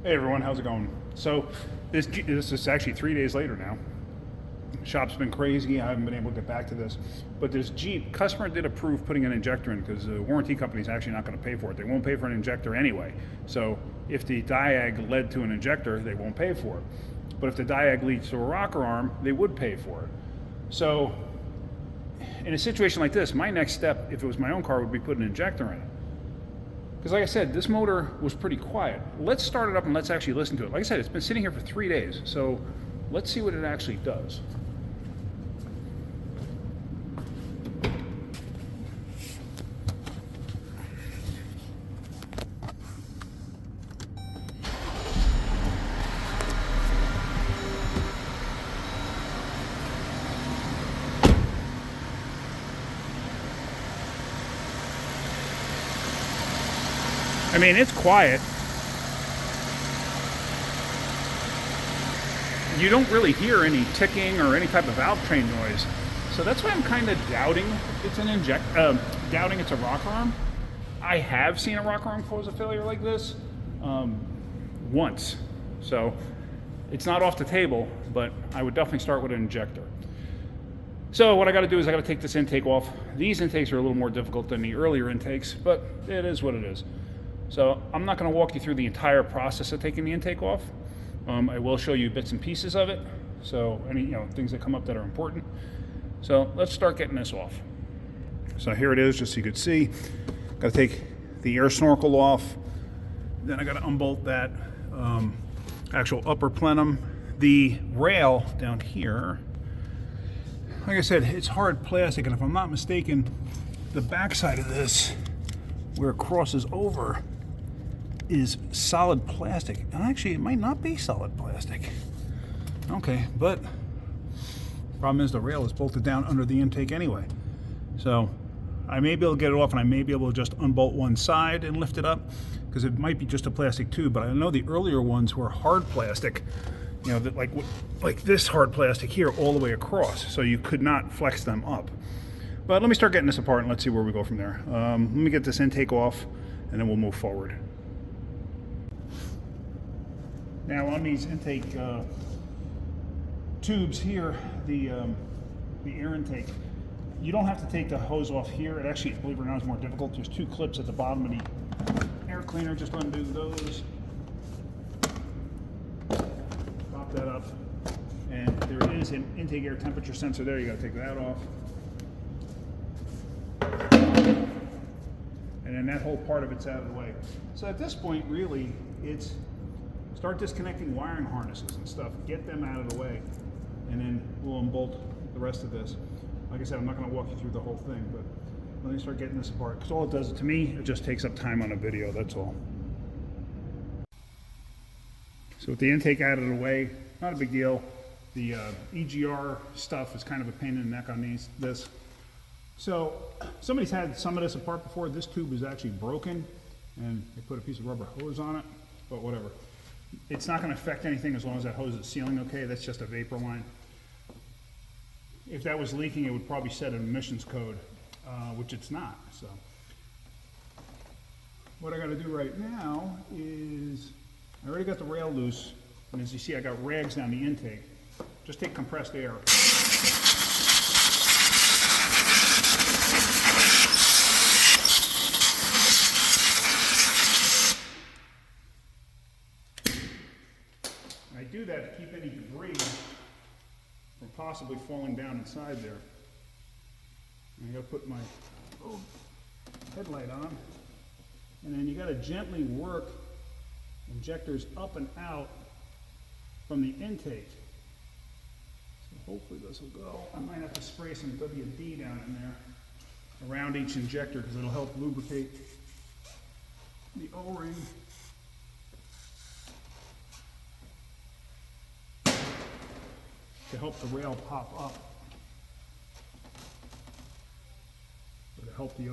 Hey everyone, how's it going? So this is actually 3 days later now. Shop's been crazy. I haven't been able to get back to this, but this Jeep customer did approve putting an injector in because the warranty company is actually not going to pay for it. They won't pay for an injector anyway. So if the diag led to an injector, they won't pay for it. But if the diag leads to a rocker arm, they would pay for it. So in a situation like this, my next step, if it was my own car, would be put an injector in it. Because like I said, this motor was pretty quiet. Let's start it up and let's actually listen to it. Like I said, it's been sitting here for 3 days, so let's see what it actually does. I mean, it's quiet. You don't really hear any ticking or any type of valve train noise. So that's why I'm kind of doubting it's doubting it's a rocker arm. I have seen a rocker arm cause a failure like this once. So it's not off the table, but I would definitely start with an injector. So what I got to do is I got to take this intake off. These intakes are a little more difficult than the earlier intakes, but it is what it is. So I'm not going to walk you through the entire process of taking the intake off. I will show you bits and pieces of it. So any things that come up that are important. So let's start getting this off. So here it is, just so you could see. Got to take the air snorkel off. Then I got to unbolt that actual upper plenum. The rail down here, like I said, it's hard plastic, and if I'm not mistaken, the back side of this, where it crosses over, is solid plastic. And actually, it might not be solid plastic. Okay, but problem is the rail is bolted down under the intake anyway. So I may be able to get it off, and I may be able to just unbolt one side and lift it up, because it might be just a plastic tube. But I know the earlier ones were hard plastic, that like this hard plastic here all the way across, so you could not flex them up. But let me start getting this apart and let's see where we go from there. Let me get this intake off and then we'll move forward. Now on these intake tubes here, the air intake, you don't have to take the hose off here. It actually, believe it or not, is more difficult. There's 2 clips at the bottom of the air cleaner. Just undo those. Pop that up. And there is an intake air temperature sensor there. You got to take that off. And then that whole part of it's out of the way. So at this point, really, it's start disconnecting wiring harnesses and stuff, get them out of the way, and then we'll unbolt the rest of this. Like I said, I'm not going to walk you through the whole thing, but let me start getting this apart, because all it does to me, it just takes up time on a video, that's all. So with the intake out of the way, not a big deal. The EGR stuff is kind of a pain in the neck on this. So somebody's had some of this apart before. This tube is actually broken, and they put a piece of rubber hose on it, but whatever. It's not going to affect anything as long as that hose is sealing okay. That's just a vapor line. If that was leaking, it would probably set an emissions code, which it's not. So what I got to do right now is, I already got the rail loose, and as you see, I got rags down the intake. Just take compressed air. I do that to keep any debris from possibly falling down inside there. And I gotta put my headlight on. And then you gotta gently work injectors up and out from the intake. So hopefully this will go. I might have to spray some WD down in there around each injector, because it'll help lubricate the O-ring. To help the rail pop up, or to help the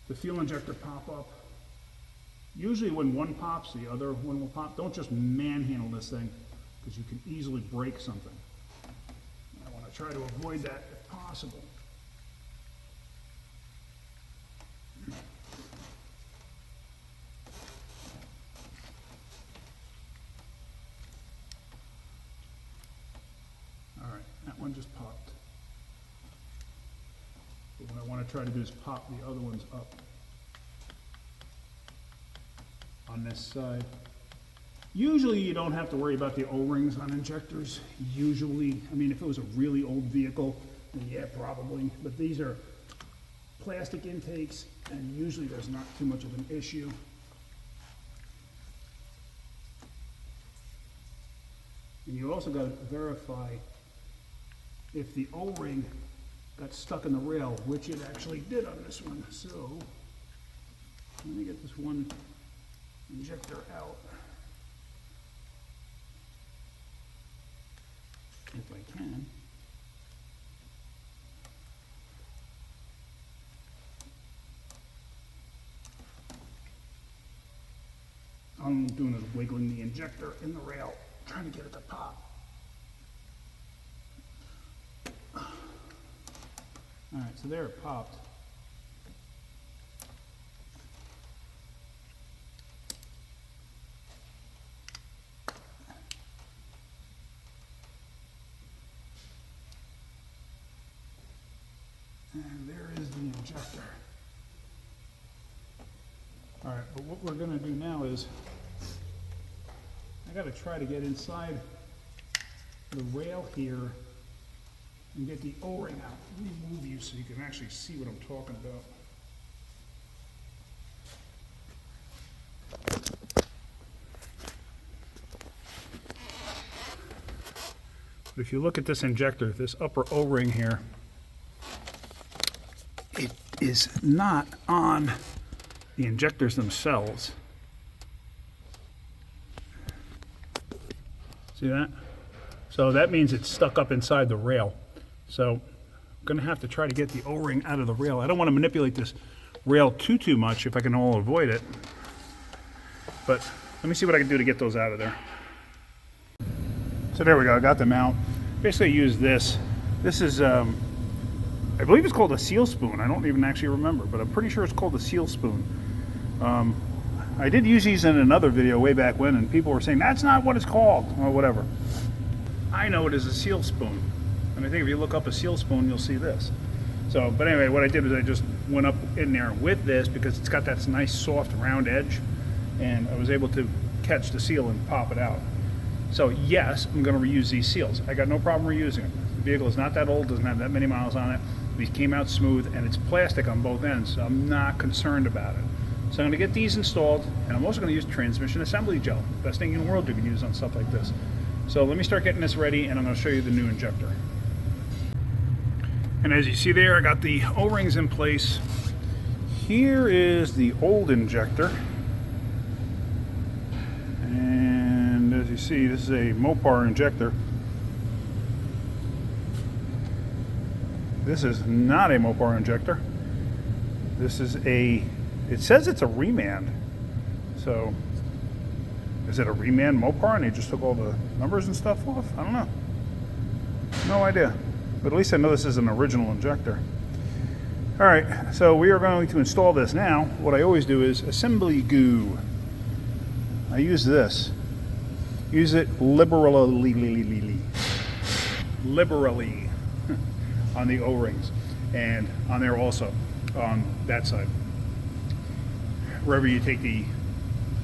the fuel injector pop up. Usually when one pops, the other one will pop. Don't just manhandle this thing, because you can easily break something. I want to try to avoid that if possible. one just popped. But what I want to try to do is pop the other ones up on this side. Usually you don't have to worry about the O-rings on injectors. Usually, I mean, if it was a really old vehicle, then yeah, probably. But these are plastic intakes, and usually there's not too much of an issue. And you also got to verify if the O-ring got stuck in the rail, which it actually did on this one. So let me get this one injector out, if I can. All I'm doing is wiggling the injector in the rail, trying to get it to pop. All right, so there it popped. And there is the injector. All right, but what we're gonna do now is, I gotta try to get inside the rail here and get the O-ring out. Let me move you so you can actually see what I'm talking about. But if you look at this injector, this upper O-ring here, it is not on the injectors themselves. See that? So that means it's stuck up inside the rail. So I'm going to have to try to get the O-ring out of the rail. I don't want to manipulate this rail too much if I can all avoid it. But let me see what I can do to get those out of there. So there we go, I got them out. Basically I use this. This is, I believe it's called a seal spoon. I don't even actually remember, but I'm pretty sure it's called a seal spoon. I did use these in another video way back when, and people were saying, that's not what it's called, or whatever. I know it is a seal spoon. And I think if you look up a seal spoon, you'll see this. So, but anyway, what I did was I just went up in there with this because it's got that nice soft round edge, and I was able to catch the seal and pop it out. So yes, I'm going to reuse these seals. I got no problem reusing them. The vehicle is not that old, doesn't have that many miles on it. These came out smooth, and it's plastic on both ends, so I'm not concerned about it. So I'm going to get these installed, and I'm also going to use transmission assembly gel. Best thing in the world you can use on stuff like this. So let me start getting this ready, and I'm going to show you the new injector. And as you see there, I got the O-rings in place. Here is the old injector. And as you see, this is a Mopar injector. This is not a Mopar injector. This is a, it says it's a Remand. So, is it a Remand Mopar and they just took all the numbers and stuff off? I don't know. No idea. But at least I know this is an original injector. All right, so we are going to install this now. What I always do is assembly goo. I use this. Use it liberally on the O-rings and on there also on that side. Wherever you take the,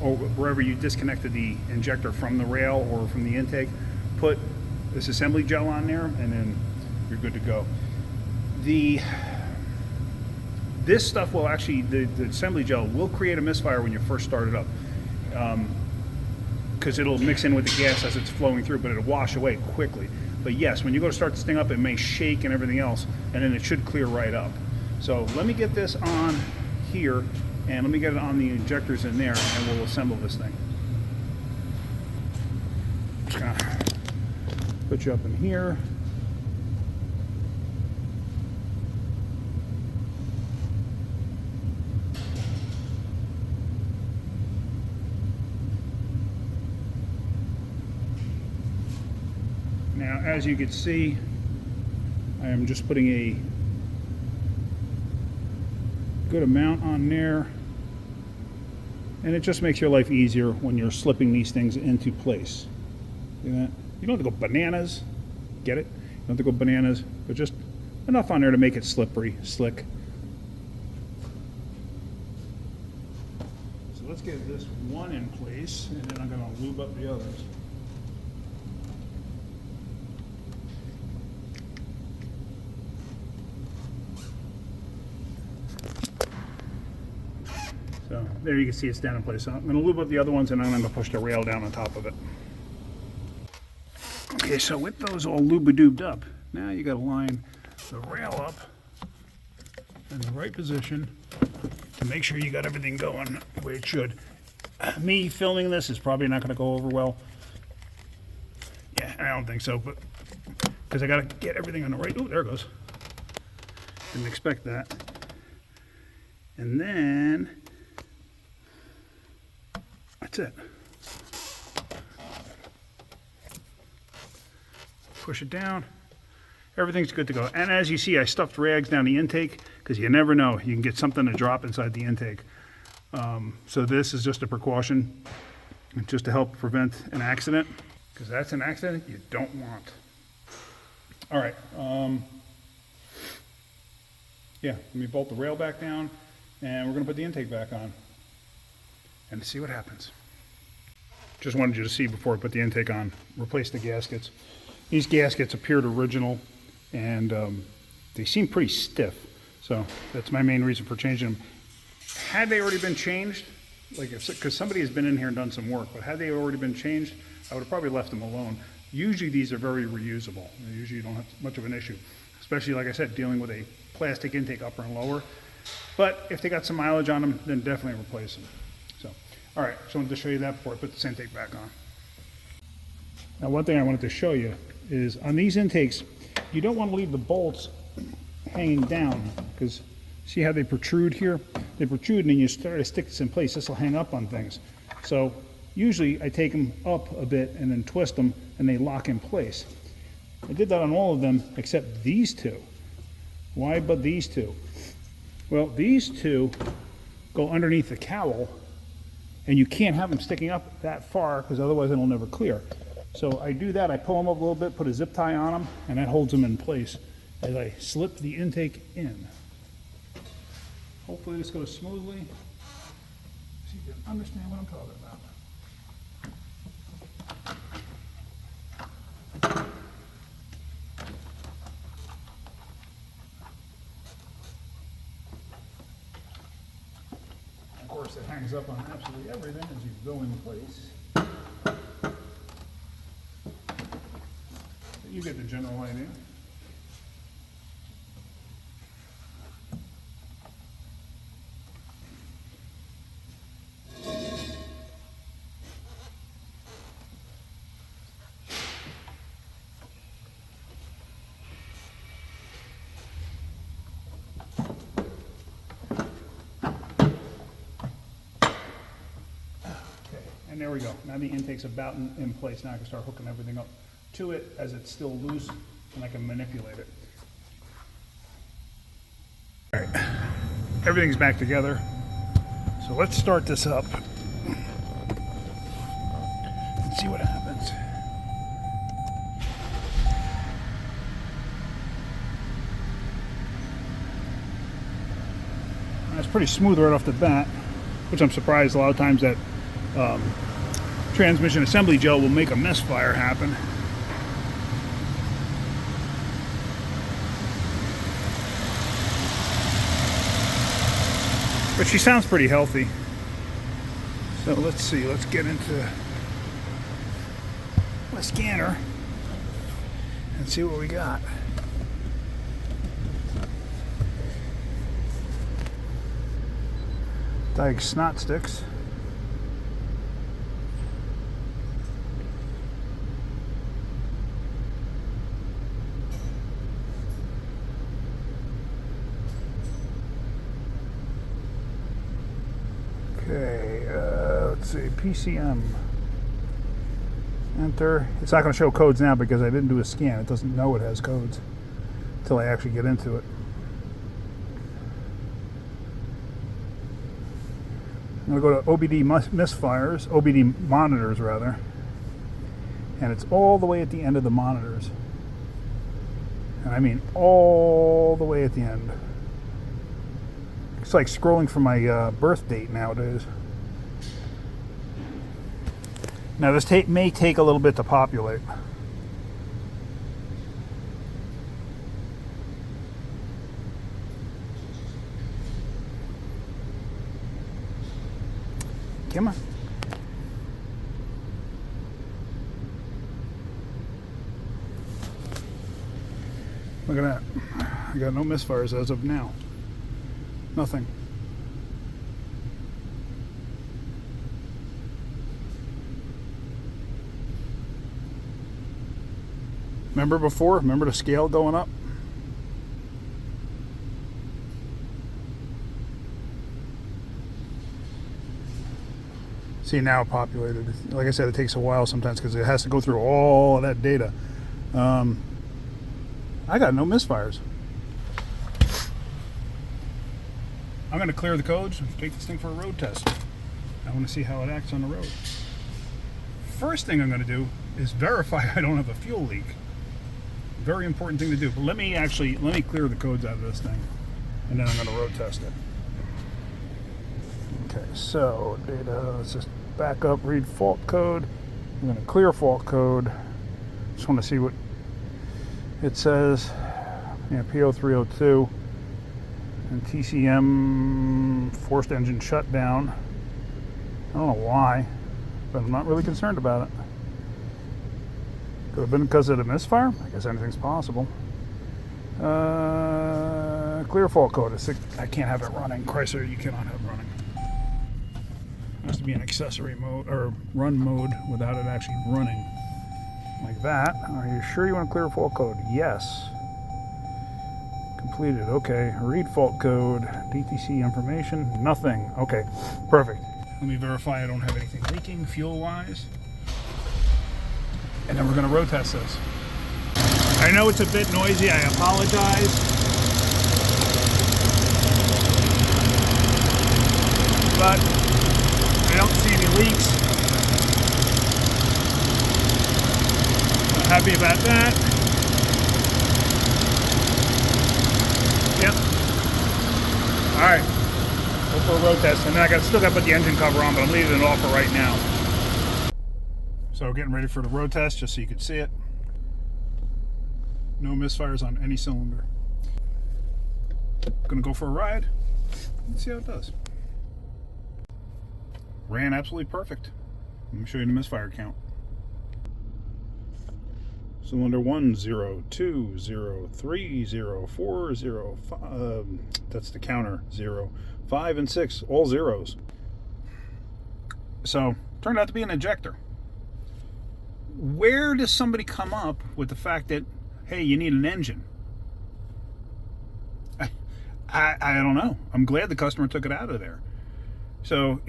or wherever you disconnected the injector from the rail or from the intake, put this assembly gel on there, and then you're good to go. This stuff will actually, the assembly gel will create a misfire when you first start it up, because it'll mix in with the gas as it's flowing through, but it'll wash away quickly. But yes, when you go to start this thing up, it may shake and everything else, and then it should clear right up. So let me get this on here, and let me get it on the injectors in there, and we'll assemble this thing. Just gonna put you up in here. Now, as you can see, I am just putting a good amount on there, and it just makes your life easier when you're slipping these things into place. See that? You don't have to go bananas, get it? Not to go bananas, but just enough on there to make it slippery, slick. So let's get this one in place, and then I'm going to lube up the others. So there you can see it's down in place. So I'm going to lube up the other ones, and I'm going to push the rail down on top of it. Okay, so with those all lube-a-dubed up, now you got to line the rail up in the right position to make sure you got everything going the way it should. Me filming this is probably not going to go over well. Yeah, I don't think so, but because I got to get everything on the right. Oh, there it goes. Didn't expect that. And then that's it. Push it down. Everything's good to go. And as you see, I stuffed rags down the intake because you never know. You can get something to drop inside the intake. So this is just a precaution, just to help prevent an accident, because that's an accident you don't want. All right. Yeah, let me bolt the rail back down, and we're going to put the intake back on and see what happens. Just wanted you to see before I put the intake on. Replace the gaskets. These gaskets appeared original, and they seem pretty stiff, so that's my main reason for changing them. Had they already been changed, like because somebody has been in here and done some work, but had they already been changed, I would have probably left them alone. Usually these are very reusable. Usually you don't have much of an issue, especially, like I said, dealing with a plastic intake upper and lower. But if they got some mileage on them, then definitely replace them. So, all right, so I wanted to show you that before I put this intake back on. Now, one thing I wanted to show you is on these intakes, you don't want to leave the bolts hanging down, because see how they protrude here? They protrude, and then you start to stick this in place. This will hang up on things. So usually I take them up a bit and then twist them, and they lock in place. I did that on all of them except these two. Why but these two? Well, these two go underneath the cowl, and you can't have them sticking up that far because otherwise it'll never clear. So I do that, I pull them up a little bit, put a zip tie on them, and that holds them in place as I slip the intake in. Hopefully this goes smoothly, so you can understand what I'm talking about. Of course, it hangs up on absolutely everything as you go in place. You get the general idea. And there we go. Now the intake's about in place. Now I can start hooking everything up to it as it's still loose, and I can manipulate it. All right, everything's back together. So let's start this up and see what happens. That's pretty smooth right off the bat, which I'm surprised a lot of times that transmission assembly gel will make a misfire happen. But she sounds pretty healthy. So let's see, let's get into my scanner and see what we got. Dyke snot sticks. Okay, let's see, PCM. Enter. It's not going to show codes now because I didn't do a scan. It doesn't know it has codes until I actually get into it. I'm going to go to OBD misfires, OBD monitors rather, and it's all the way at the end of the monitors. And I mean all the way at the end. It's like scrolling for my birth date nowadays. Now this tape may take a little bit to populate. Come on. Look at that. I got no misfires as of now. Nothing. Remember before? Remember the scale going up? See, now populated. Like I said, it takes a while sometimes because it has to go through all of that data. I got no misfires. I'm going to clear the codes and take this thing for a road test. I want to see how it acts on the road. First thing I'm going to do is verify I don't have a fuel leak. Very important thing to do. But let me clear the codes out of this thing, and then I'm going to road test it. Okay, so data, let's just back up, read fault code. I'm going to clear fault code. Just want to see what it says. Yeah, P0302 and TCM forced engine shutdown. I don't know why, but I'm not really concerned about it. Could have been because of the misfire. I guess anything's possible. Clear fault code. I can't have it running. Chrysler, you cannot have it running. It has to be an accessory mode or run mode without it actually running. Like that. Are you sure you want to clear fault code? Yes. Completed. Okay. Read fault code. DTC information. Nothing. Okay. Perfect. Let me verify I don't have anything leaking fuel-wise. And then we're going to road test this. I know it's a bit noisy. I apologize. But I don't see any leaks. Happy about that. Yep. Alright. Go for a road test. And then I still got to put the engine cover on, but I'm leaving it off for right now. So getting ready for the road test, just so you can see it. No misfires on any cylinder. Gonna go for a ride. Let's see how it does. Ran absolutely perfect. Let me show you the misfire count. Cylinder 1, 0, 2, 0, 3, 0, 4, 0, 5, that's the counter, 0, 5, and 6, all zeros. So, turned out to be an injector. Where does somebody come up with the fact that, hey, you need an engine? I don't know. I'm glad the customer took it out of there. So,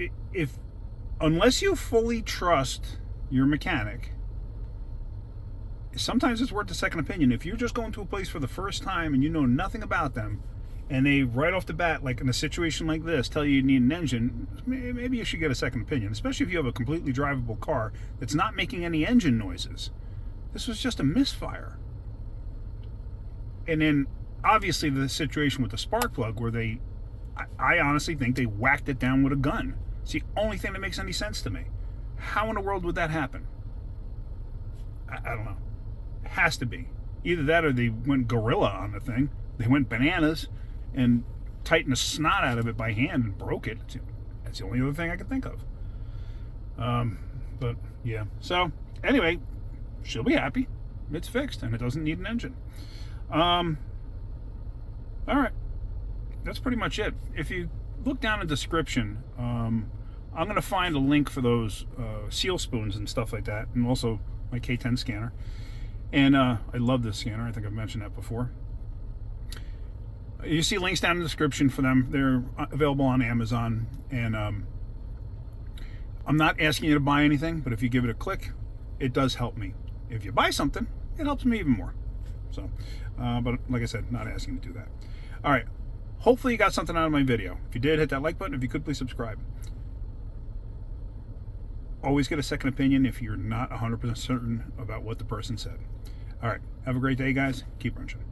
unless you fully trust your mechanic, sometimes it's worth a second opinion. If you're just going to a place for the first time and you know nothing about them, and they right off the bat, like in a situation like this, tell you need an engine, maybe you should get a second opinion, especially if you have a completely drivable car that's not making any engine noises. This was just a misfire. And then obviously the situation with the spark plug where I honestly think they whacked it down with a gun. It's the only thing that makes any sense to me. How in the world would that happen? I don't know. Has to be either that or they went gorilla on the thing. They went bananas and tightened the snot out of it by hand and broke it. That's the only other thing I can think of. But yeah, so anyway, she'll be happy. It's fixed and it doesn't need an engine. All right, that's pretty much it. If you look down in the description, I'm going to find a link for those seal spoons and stuff like that, and also my K10 scanner. And I love this scanner. I think I've mentioned that before. You see links down in the description for them. They're available on Amazon. And I'm not asking you to buy anything, but if you give it a click, it does help me. If you buy something, it helps me even more. So, but like I said, not asking you to do that. All right. Hopefully you got something out of my video. If you did, hit that like button. If you could, please subscribe. Always get a second opinion if you're not 100% certain about what the person said. All right. Have a great day, guys. Keep wrenching.